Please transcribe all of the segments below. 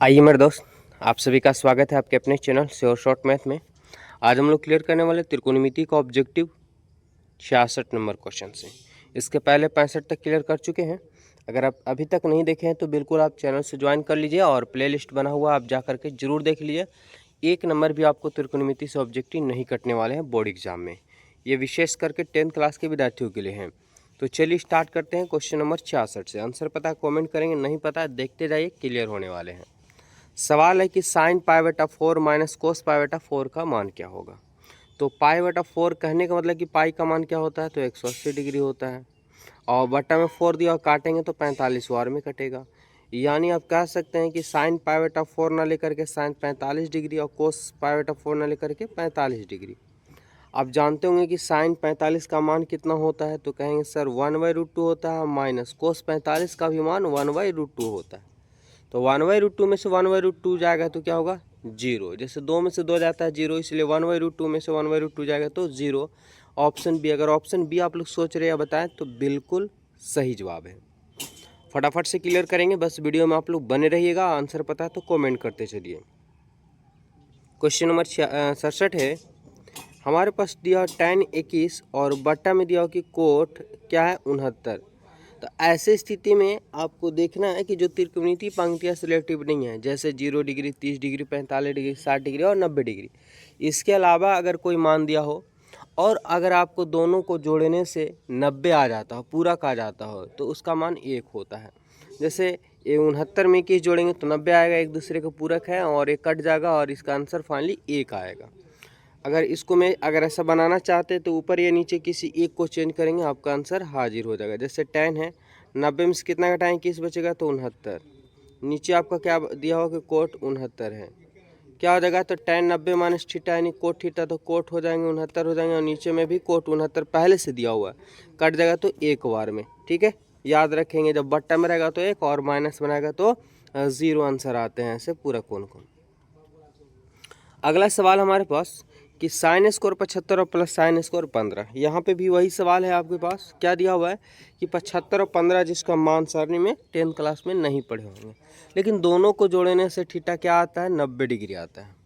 आइए मेरे दोस्त, आप सभी का स्वागत है आपके अपने चैनल श्योर शॉर्ट मैथ में। आज हम लोग क्लियर करने वाले त्रिकोणमिति का ऑब्जेक्टिव 66 नंबर क्वेश्चन से। इसके पहले 65 तक क्लियर कर चुके हैं। अगर आप अभी तक नहीं देखे हैं तो बिल्कुल आप चैनल से ज्वाइन कर लीजिए और प्लेलिस्ट बना हुआ आप जा करके जरूर देख लीजिए। एक नंबर भी आपको त्रिकोणमिति से ऑब्जेक्टिव नहीं कटने वाले हैं बोर्ड एग्जाम में। ये विशेष करके 10th क्लास के विद्यार्थियों के लिए हैं। तो चलिए स्टार्ट करते हैं क्वेश्चन नंबर 66 से। आंसर पता है कॉमेंट करेंगे, नहीं पता देखते जाइए, क्लियर होने वाले हैं। सवाल है कि साइन पाई बटा 4 माइनस कोस पाई बटा 4 का मान क्या होगा। तो पाई बटा 4 कहने का मतलब कि पाई का मान क्या होता है, तो 180 डिग्री होता है। और बटा में 4 दिया और काटेंगे तो 45 वार में कटेगा। यानी आप कह सकते हैं कि साइन पाई बटा 4 ना लेकर के साइन 45 डिग्री और कोस पाई बटा 4 ना लेकर के 45 डिग्री। आप जानते होंगे कि साइन 45 का मान कितना होता है, तो कहेंगे सर 1/√2 होता है, माइनस कोस 45 का भी मान 1/√2 होता है। तो 1/√2 में से 1/√2 जाएगा तो क्या होगा, जीरो। जैसे 2 में से 2 जाता है जीरो, इसलिए 1/√2 में से 1/√2 जाएगा तो जीरो। ऑप्शन बी, अगर ऑप्शन बी आप लोग सोच रहे हैं बताएं तो बिल्कुल सही जवाब है। फटाफट से क्लियर करेंगे, बस वीडियो में आप लोग बने रहिएगा। आंसर पता है तो कमेंट करते चलिए। क्वेश्चन नंबर 67 है। हमारे पास दिया tan 21 और बट्टा में दिया हो कि कोट क्या है 69। तो ऐसे स्थिति में आपको देखना है कि जो त्रिकोणमिति पंक्तियाँ सिलेक्टिव नहीं है, जैसे 0 डिग्री, 30 डिग्री, 45 डिग्री, 60 डिग्री और 90 डिग्री। इसके अलावा अगर कोई मान दिया हो और अगर आपको दोनों को जोड़ने से 90 आ जाता हो, पूरा आ जाता हो, तो उसका मान 1 होता है। जैसे ये 69 में 21 जोड़ेंगे तो 90 आएगा, एक दूसरे का पूरक है और एक कट जाएगा और इसका आंसर फाइनली 1 आएगा। अगर इसको मैं अगर ऐसा बनाना चाहते हैं तो ऊपर या नीचे किसी एक को चेंज करेंगे, आपका आंसर हाजिर हो जाएगा। जैसे 10 है, 90 में से कितना घटाएं, 21 बचेगा तो 69। नीचे आपका क्या दिया होगा कि कोट 69 है, क्या हो जाएगा, तो tan 90 माइनस थीटा यानी कोट थीटा, तो कोट हो जाएंगे 69 हो जाएंगे और नीचे में भी कोट 69 पहले से दिया हुआ है, कट जाएगा तो एक बार में। ठीक है, याद रखेंगे जब बट्टा में रहेगा तो एक और माइनस बनाएगा तो जीरो आंसर आते हैं ऐसे पूरा कौन। अगला सवाल हमारे पास कि साइन स्क्वायर 75 और प्लस साइन स्क्वायर 15। यहाँ पे भी वही सवाल है आपके पास, क्या दिया हुआ है कि 75 और 15 जिसका मान सारणी में 10th क्लास में नहीं पढ़े होंगे, लेकिन दोनों को जोड़ने से थीटा क्या आता है, 90 डिग्री आता है।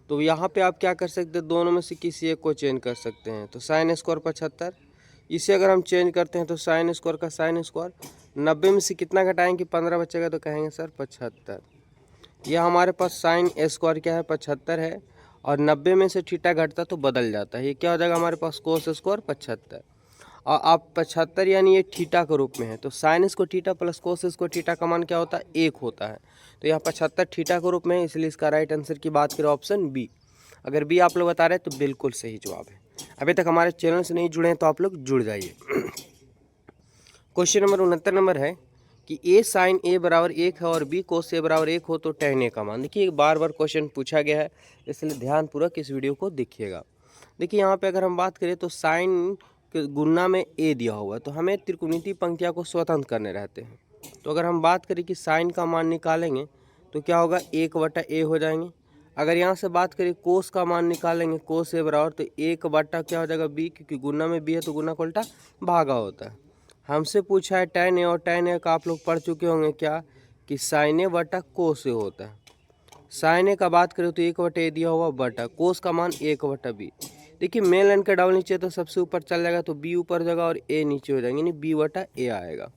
तो यहाँ पे आप क्या कर सकते हैं, दोनों में से किसी एक को चेंज कर सकते हैं। तो साइन स्क्वायर 75, इसे अगर हम चेंज करते हैं तो साइन स्क्वायर का साइन स्क्वायर, 90 में से कितना घटाएंगे, 15 बचेगा, तो कहेंगे सर 75। यह हमारे पास साइन स्क्वायर क्या है 75 है और 90 में से थीटा घटता तो बदल जाता है, ये क्या हो जाएगा हमारे पास कोस स्क्वायर 75। और आप 75 यानी ये थीटा के रूप में है, तो साइन को थीटा प्लस कोस को थीटा का मान क्या होता है, 1 होता है। तो यहाँ 75 थीटा के रूप में है, इसलिए इसका राइट आंसर की बात करें ऑप्शन बी। अगर बी आप लोग बता रहे हैं तो बिल्कुल सही जवाब है। अभी तक हमारे चैनल से नहीं जुड़े हैं तो आप लोग जुड़ जाइए। क्वेश्चन नंबर 69 नंबर है कि ए साइन ए बराबर 1 है और बी कोस ए बराबर 1 हो तो tan ए का मान। देखिए बार बार क्वेश्चन पूछा गया है, इसलिए ध्यानपूर्वक इस वीडियो को देखिएगा। देखिए यहाँ पे अगर हम बात करें तो साइन के गुणा में ए दिया हुआ है, तो हमें त्रिकोणमिति पंक्तियों को स्वतंत्र करने रहते हैं। तो अगर हम बात करें कि साइन का मान निकालेंगे तो क्या होगा, 1/a हो जाएंगे। अगर यहाँ से बात करें कोस का मान निकालेंगे, कोस ए बराबर, तो 1/ क्या हो जाएगा बी, क्योंकि गुणा में बी है तो गुणा का उल्टा भागा होता है। हमसे पूछा है tan ए, और tan ए का आप लोग पढ़ चुके होंगे क्या कि साइन ए बटा कोस ए होता है। साइन ए का बात करें तो 1/a दिया हुआ बटा कोस का मान 1/b। देखिए मेन लाइन का डबल नीचे तो सबसे ऊपर चल जाएगा, तो b ऊपर जाएगा और a नीचे हो जाएंगे, यानी b/a आएगा।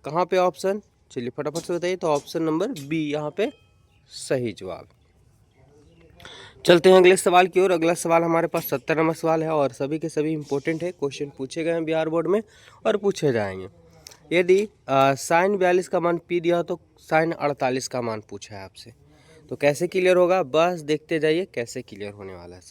कहाँ पे ऑप्शन, चलिए फटाफट से बताइए। तो ऑप्शन नंबर बी यहाँ पे सही जवाब। चलते हैं अगले सवाल की ओर। अगला सवाल हमारे पास 70 नंबर सवाल है और सभी के सभी इंपॉर्टेंट है, क्वेश्चन पूछे गए हैं बिहार बोर्ड में और पूछे जाएंगे। यदि साइन 42 का मान पी दिया तो साइन 48 का मान पूछा है आपसे, तो कैसे क्लियर होगा, बस देखते जाइए कैसे क्लियर होने वाला है।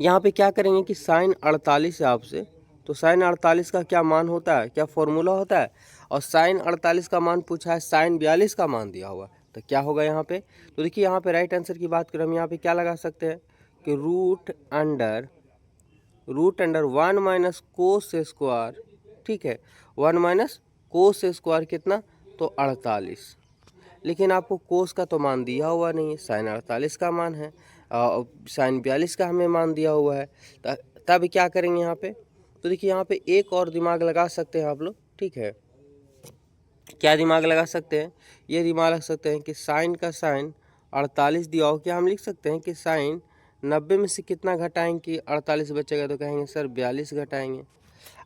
यहाँ पे क्या करेंगे कि साइन 48 है आपसे, तो साइन 48 का क्या मान होता है, क्या फॉर्मूला होता है, और साइन 48 का मान पूछा है, साइन 42 का मान दिया हुआ, तो क्या होगा यहाँ पे। तो देखिए यहाँ पे राइट आंसर की बात करें हम यहाँ पे क्या लगा सकते हैं कि root under 1 minus cos square, ठीक है, 1 माइनस कोस स्क्वायर कितना, तो 48। लेकिन आपको कोस का तो मान दिया हुआ नहीं है, साइन 48 का मान है, साइन 42 का हमें मान दिया हुआ है। तब क्या करेंगे यहाँ पे, तो देखिए यहाँ पे एक और दिमाग लगा सकते हैं आप लोग, ठीक है। क्या दिमाग लगा सकते हैं, ये दिमाग लगा सकते हैं कि साइन का साइन 48 दिया हो, क्या हम लिख सकते हैं कि साइन 90 में से कितना घटाएंगे कि 48 बचेगा, तो कहेंगे सर 42 घटाएंगे।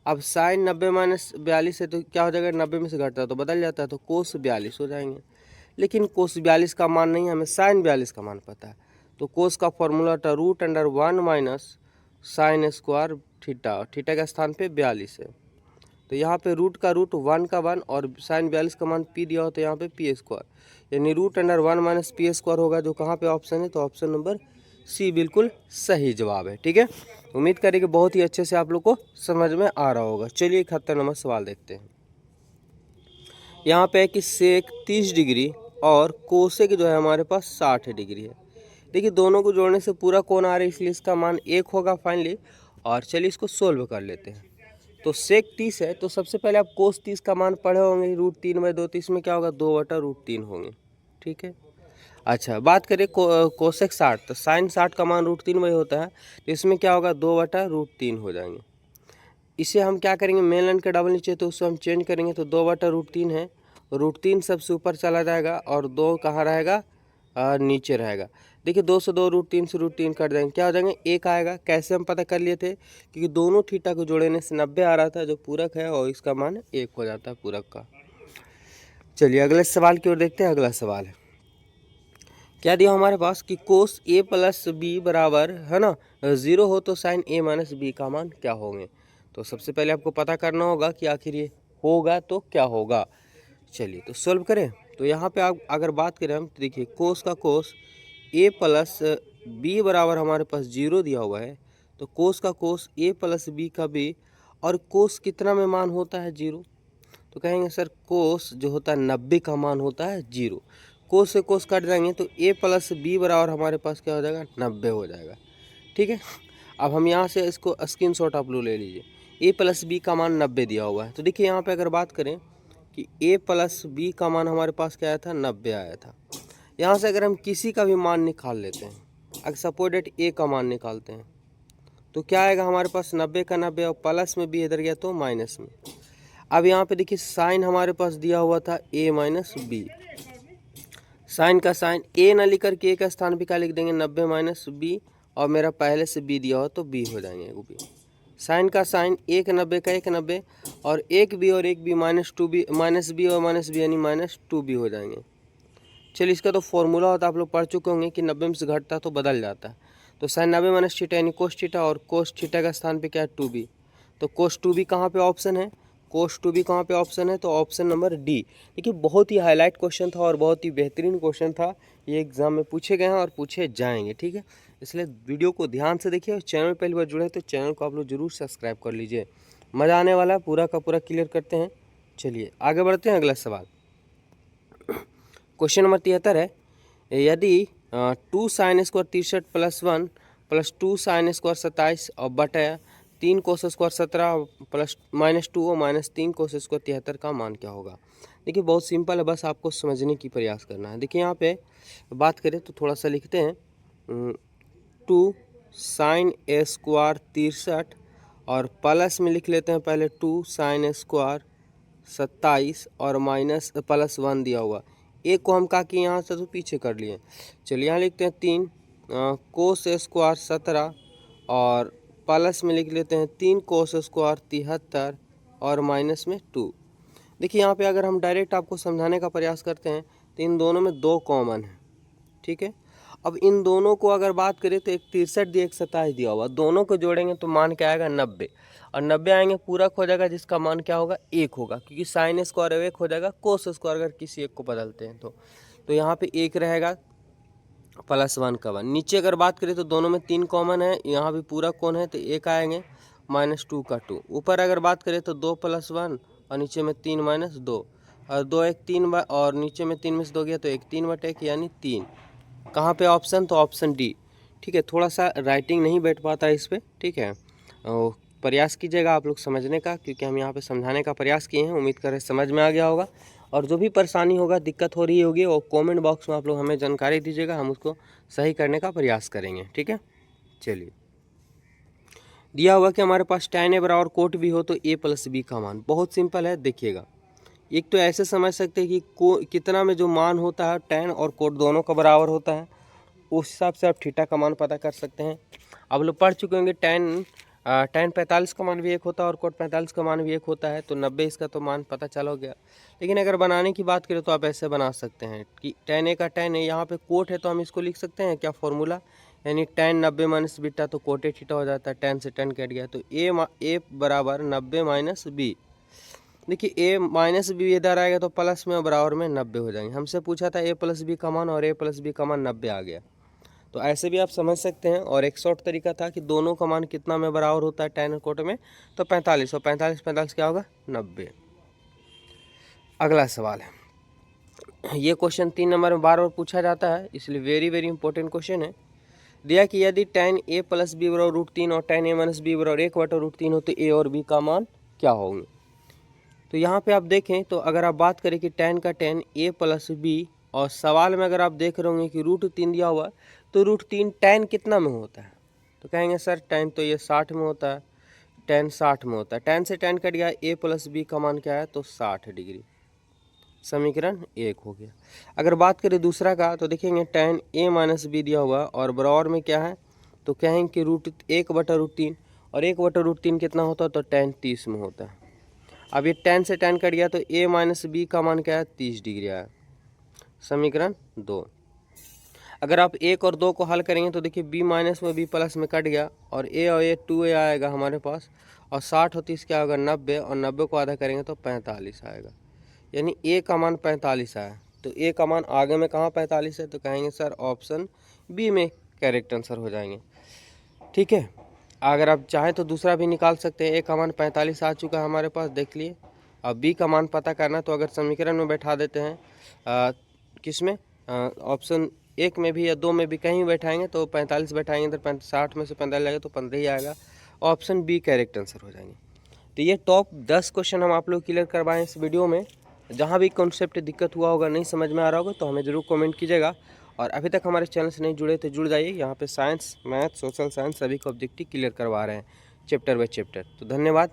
अब साइन 90 माइनस 42 है तो क्या हो जाएगा, 90 में से घटता है तो बदल जाता है, तो कोस 42 हो जाएंगे। लेकिन कोस 42 का मान नहीं, हमें साइन 42 का मान पता है। तो कोस का फॉर्मूला था √1 minus sine square theta, theta के स्थान पे 42 है। तो यहाँ पे रूट का रूट 1 का 1 और साइन 42 का मान पी दिया हो, तो यहाँ पे पी स्क्वायर यानी √1 माइनस पी स्क्वायर होगा, जो कहाँ पे ऑप्शन है, तो ऑप्शन नंबर सी बिल्कुल सही जवाब है। ठीक है, उम्मीद करें कि बहुत ही अच्छे से आप लोग को समझ में आ रहा होगा। चलिए 71 नंबर सवाल देखते हैं। यहाँ पे है कि सेक 30 डिग्री और कोसेक जो है हमारे पास 60 डिग्री है। देखिए दोनों को जोड़ने से पूरा कोण आ रहा है, इसलिए इसका मान 1 होगा फाइनली। और चलिए इसको सोल्व कर लेते हैं। तो सेक 30 है, तो सबसे पहले आप कोस 30 का मान पढ़े होंगे, √3/2, तो इसमें क्या होगा 2/√3 होंगे। ठीक है, अच्छा बात करें कोसेक 60, तो साइन 60 का मान √3 होता है, तो इसमें क्या होगा 2/√3 हो जाएंगे। इसे हम क्या करेंगे, मेन लाइन के डबल नीचे तो उसको हम चेंज करेंगे, तो 2/√3 है, √3 सबसे ऊपर चला जाएगा और 2 कहाँ रहेगा, नीचे रहेगा। देखिए 2 से 2 √3 से √3 कट जाएंगे, क्या हो जाएंगे 1 आएगा। कैसे हम पता कर लिए थे, क्योंकि दोनों थीटा को जोड़ने से 90 आ रहा था जो पूरक है, और इसका मान 1 हो जाता है पूरक का। चलिए अगले सवाल की ओर देखते हैं। अगला सवाल है, क्या दिया हमारे पास कि कोस a प्लस बी बराबर है ना 0 हो तो साइन a माइनस बी का मान क्या होंगे। तो सबसे पहले आपको पता करना होगा कि आखिर ये होगा तो क्या होगा। चलिए तो सॉल्व करें। तो यहाँ पे आप अगर बात करें हम, तो देखिए कोस का कोस a प्लस बी बराबर हमारे पास 0 दिया हुआ है, तो कोस का कोस a प्लस बी का b, और कोस कितना में मान होता है 0, तो कहेंगे सर कोस जो होता है 90 का मान होता है 0। कोस से कोस कट जाएंगे तो a प्लस बी बराबर हमारे पास क्या हो जाएगा 90 हो जाएगा। ठीक है, अब हम यहाँ से इसको स्क्रीनशॉट आप लोग ले लीजिए। a प्लस बी का मान 90 दिया हुआ है, तो देखिए यहाँ पे अगर बात करें कि a प्लस बी का मान हमारे पास क्या आया था 90 आया था। यहाँ से अगर हम किसी का भी मान निकाल लेते हैं, अगर सपोर्टेड a का मान निकालते हैं, तो क्या आएगा हमारे पास 90 का 90 और प्लस में b इधर गया तो माइनस में। अब यहाँ पे देखिए साइन हमारे पास दिया हुआ था a माइनस बी, साइन का साइन a ना लिख कर के a का स्थान पे क्या लिख देंगे 90 माइनस b, और मेरा पहले से b दिया हो तो b हो जाएंगे वो भी। साइन का साइन 1 90 का 1 90, और 1b और 1b -2b माइनस b और माइनस b यानी -2b हो जाएंगे। चलिए इसका तो फॉर्मूला होता है, आप लोग पढ़ चुके होंगे कि 90 में से घटता तो बदल जाता है। तो साइन 90 माइनस थीटा यानी कोस थीटा, और कोस थीटा का स्थान पे क्या है 2b, तो कोस 2b कहाँ पे ऑप्शन है, कोस 2b कहाँ पे ऑप्शन है, तो ऑप्शन नंबर डी। देखिए बहुत ही हाईलाइट क्वेश्चन था और बहुत ही बेहतरीन क्वेश्चन था, ये एग्जाम में पूछे गए हैं और पूछे जाएंगे। ठीक है, इसलिए वीडियो को ध्यान से देखिए, और चैनल पहली बार जुड़े तो चैनल को आप लोग जरूर सब्सक्राइब कर लीजिए, मज़ा आने वाला है, पूरा का पूरा क्लियर करते हैं। चलिए आगे बढ़ते हैं। अगला सवाल क्वेश्चन नंबर 73 है, यदि 2 sine square 63 plus 1 plus 2 sine square 27 और बटा 3 कोस स्क्वायर 17 प्लस -2 और -3 कोस स्क्वायर 73 का मान क्या होगा। देखिए बहुत सिंपल है, बस आपको समझने की प्रयास करना है। देखिए यहाँ पे बात करें तो थोड़ा सा लिखते हैं 2 साइन स्क्वायर 63 और प्लस में लिख लेते हैं पहले 2 साइन स्क्वायर 27 और माइनस प्लस 1 दिया हुआ। एक को हम क्या किए यहाँ से तो पीछे कर लिए। चलिए यहाँ लिखते हैं 3 कोस स्क्वायर 17 और प्लस में लिख लेते हैं 3 कोस स्क्वायर 73 और माइनस में 2। देखिए यहाँ पे अगर हम डायरेक्ट आपको समझाने का प्रयास करते हैं तो इन दोनों में 2 कॉमन है। ठीक है, अब इन दोनों को अगर बात करें तो एक 63 दिया, एक 27 दिया हुआ, दोनों को जोड़ेंगे तो मान क्या आएगा 90, और 90 आएंगे पूरक हो जाएगा, जिसका मान क्या होगा 1 होगा, क्योंकि साइन स्क्वायर 1 हो जाएगा, कोस स्क्वायर अगर किसी एक को बदलते हैं तो यहाँ पे 1 रहेगा प्लस 1 का 1। नीचे अगर बात करें तो दोनों में 3 कॉमन है, यहाँ भी पूरक कौन है तो 1 आएंगे -2 का 2। ऊपर अगर बात करें तो 2 + 1 और नीचे में 3 - 2, और 2 1 3 और नीचे में 3 में से 2 गया तो 1 3/1 यानी 3। कहाँ पे ऑप्शन, तो ऑप्शन डी। ठीक है, थोड़ा सा राइटिंग नहीं बैठ पाता है इस पर। ठीक है, और प्रयास कीजिएगा आप लोग समझने का, क्योंकि हम यहाँ पे समझाने का प्रयास किए हैं। उम्मीद करें समझ में आ गया होगा, और जो भी परेशानी होगा, दिक्कत हो रही होगी, वो कमेंट बॉक्स में आप लोग हमें जानकारी दीजिएगा, हम उसको सही करने का प्रयास करेंगे। ठीक है, चलिए दिया हुआ कि हमारे पास tan a बराबर कोट भी हो तो a + b का मान बहुत सिंपल है। देखिएगा एक तो ऐसे समझ सकते हैं कि कितना में जो मान होता है tan और कोट दोनों का बराबर होता है, उस हिसाब से आप थीटा का मान पता कर सकते हैं। अब लोग पढ़ चुके होंगे tan 45 का मान भी एक होता है और कोट 45 का मान भी एक होता है, तो 90 इसका तो मान पता चल हो गया। लेकिन अगर बनाने की बात करें तो आप ऐसे बना सकते हैं कि tan a का tan है, यहाँ पे कोट है तो हम इसको लिख सकते हैं क्या फॉर्मूला, यानी tan 90 माइनस बीटा तो कोटे थीटा हो जाता है, tan से tan कट गया तो a बराबर 90 माइनस बी। देखिए a माइनस बी इधर आएगा तो प्लस में बराबर में 90 हो जाएंगे। हमसे पूछा था a प्लस बी का मान और a प्लस बी का मान 90 आ गया, तो ऐसे भी आप समझ सकते हैं। और एक शॉर्ट तरीका था कि दोनों का मान कितना में बराबर होता है tan और कोट में, तो 45, और 45 क्या होगा 90। अगला सवाल है, ये क्वेश्चन 3 नंबर में बार बार पूछा जाता है, इसलिए वेरी वेरी इंपॉर्टेंट क्वेश्चन है। दिया कि यदि tan a प्लस बी बराबर √3 और tan a माइनस बी बराबर 1/√3 हो तो a और b का मान क्या होंगे। तो यहाँ पे आप देखें तो अगर आप बात करें कि tan का tan a प्लस बी, और सवाल में अगर आप देख रहे होंगे कि √3 दिया हुआ, तो √3 tan कितना में होता है, तो कहेंगे सर tan तो ये 60 में होता है, tan 60 में होता है। tan से tan कट गया, a प्लस बी का मान क्या है तो 60 डिग्री, समीकरण 1 हो गया। अगर बात करें दूसरा का तो देखेंगे tan a माइनस बी दिया हुआ और बराबर में क्या है, तो कहेंगे कि √1/√3, और 1/√3 कितना होता है तो tan 30 में होता है। अब ये tan से tan कट गया तो a माइनस बी का मान क्या है 30 डिग्री आया, समीकरण 2। अगर आप 1 और 2 को हल करेंगे तो देखिए b माइनस में b प्लस में कट गया, और a और a 2a आएगा हमारे पास, और 60 और 30 क्या होगा 90, और 90 को आधा करेंगे तो 45 आएगा, यानी a का मान 45 आया। तो a का मान आगे में कहाँ 45 है, तो कहेंगे सर ऑप्शन बी में करेक्ट आंसर हो जाएंगे। ठीक है, अगर आप चाहें तो दूसरा भी निकाल सकते हैं। a का मान 45 आ चुका है हमारे पास, देख लिए। अब b का मान पता करना, तो अगर समीकरण में बैठा देते हैं किस में, ऑप्शन 1 में भी या 2 में भी कहीं बैठाएंगे तो 45 बैठाएंगे, इधर 60 में से 45 आएगा तो 15 ही आएगा, ऑप्शन बी करेक्ट आंसर हो जाएंगे। तो ये टॉप 10 क्वेश्चन हम आप लोग क्लियर करवाएं इस वीडियो में। जहाँ भी कॉन्सेप्ट दिक्कत हुआ होगा, नहीं समझ में आ रहा होगा, तो हमें ज़रूर कमेंट कीजिएगा। और अभी तक हमारे चैनल से नहीं जुड़े तो जुड़ जाइए, यहाँ पे साइंस, मैथ, सोशल साइंस सभी को ऑब्जेक्टिव क्लियर करवा रहे हैं चैप्टर बाय चैप्टर। तो धन्यवाद।